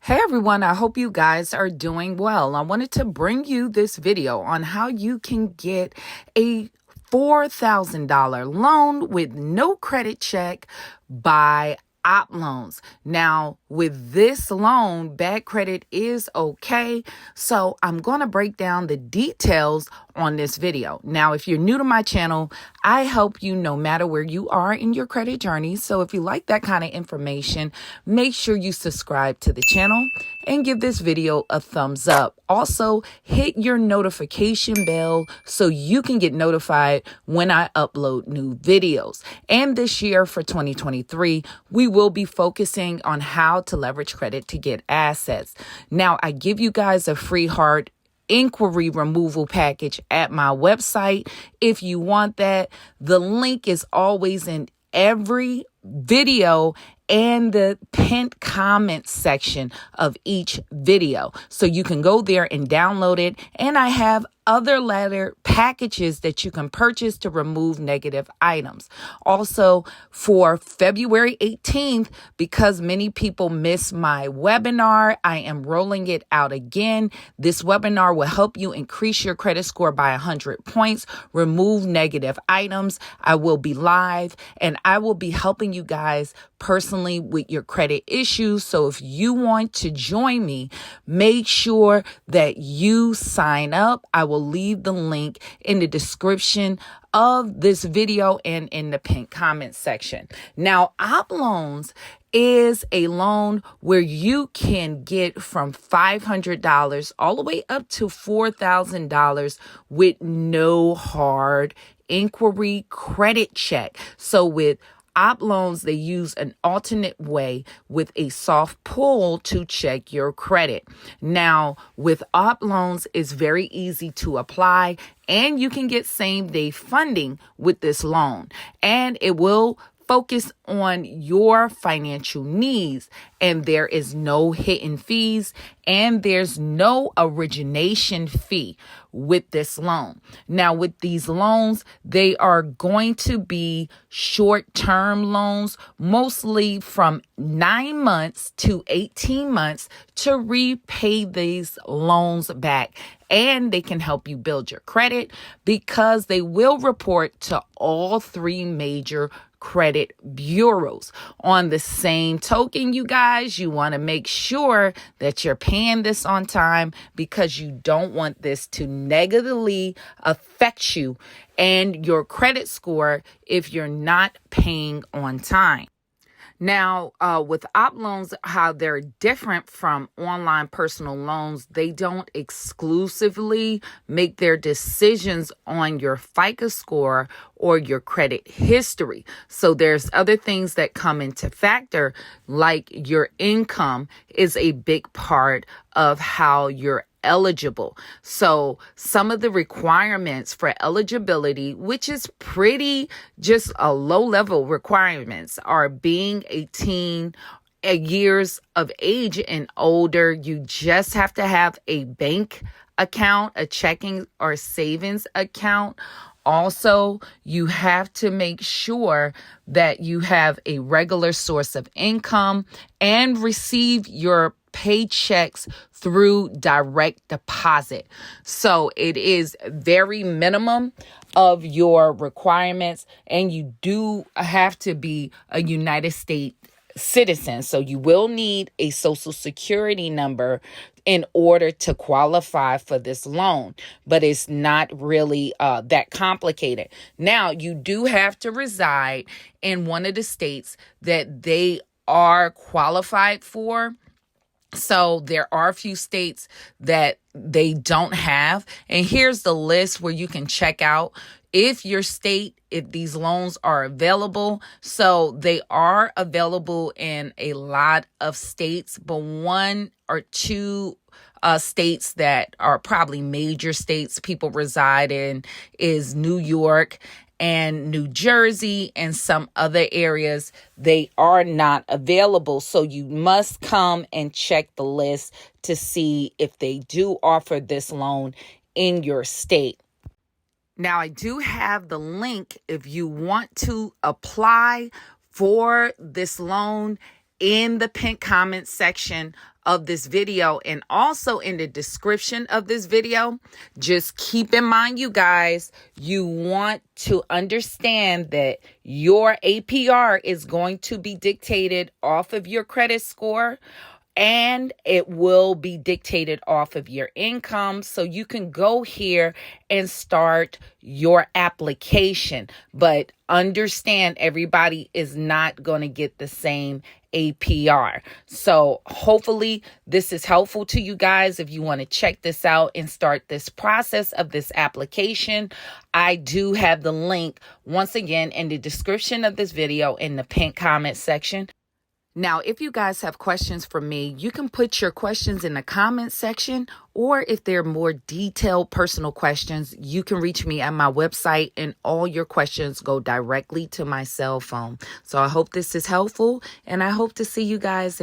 Hey everyone, I hope you guys are doing well. I wanted to bring you this video on how you can get a $4,000 loan with no credit check by Opploans. Now, with this loan, bad credit is okay. So I'm going to break down the details on this video. Now, if you're new to my channel, I help you no matter where you are in your credit journey. So if you like that kind of information, make sure you subscribe to the channel and give this video a thumbs up. Also, hit your notification bell so you can get notified when I upload new videos. And this year for 2023, we will be focusing on how to leverage credit to get assets. Now, I give you guys a free hard inquiry removal package at my website. If you want that, the link is always in every video and the pinned comment section of each video. So you can go there and download it. And I have other ladder packages that you can purchase to remove negative items. Also, for February 18th, because many people missed my webinar, I am rolling it out again. This webinar will help you increase your credit score by 100 points, remove negative items. I will be live and I will be helping you guys personally with your credit issues. So if you want to join me, make sure that you sign up. I will leave the link in the description of this video and in the pinned comment section. Now, Opploans is a loan where you can get from $500 all the way up to $4,000 with no hard inquiry credit check. So with Opploans, they use an alternate way with a soft pull to check your credit. Now, with Opploans, it's very easy to apply and you can get same-day funding with this loan. And it will focus on your financial needs, and there is no hidden fees and there's no origination fee with this loan. Now, with these loans, they are going to be short-term loans, mostly from 9 months to 18 months to repay these loans back. And they can help you build your credit because they will report to all three major credit bureaus. On the same token, you guys, you want to make sure that you're paying this on time because you don't want this to negatively affect you and your credit score if you're not paying on time. Now, with Opploans, how they're different from online personal loans, they don't exclusively make their decisions on your FICO score or your credit history. So there's other things that come into factor, like your income is a big part of how you're eligible. So some of the requirements for eligibility, which is pretty just a low level requirements, are being 18 years of age and older. You just have to have a bank account, a checking or savings account. Also, you have to make sure that you have a regular source of income and receive your paychecks through direct deposit. So it is very minimum of your requirements, and you do have to be a United States citizen. So you will need a social security number in order to qualify for this loan, but it's not really that complicated. Now, you do have to reside in one of the states that they are qualified for. So there are a few states that they don't have. And here's the list where you can check out if your state, if these loans are available. So they are available in a lot of states, but one or two states that are probably major states people reside in is New York and New Jersey, and some other areas they are not available. So you must come and check the list to see if they do offer this loan in your state. Now, I do have the link if you want to apply for this loan in the pinned comment section of this video and also in the description of this video. Just keep in mind, you guys, you want to understand that your APR is going to be dictated off of your credit score, and it will be dictated off of your income. So you can go here and start your application. But understand, everybody is not going to get the same APR. So hopefully this is helpful to you guys. If you want to check this out and start this process of this application, I do have the link once again in the description of this video in the pinned comment section. Now, if you guys have questions for me, you can put your questions in the comment section, or if they're more detailed personal questions, you can reach me at my website and all your questions go directly to my cell phone. So I hope this is helpful, and I hope to see you guys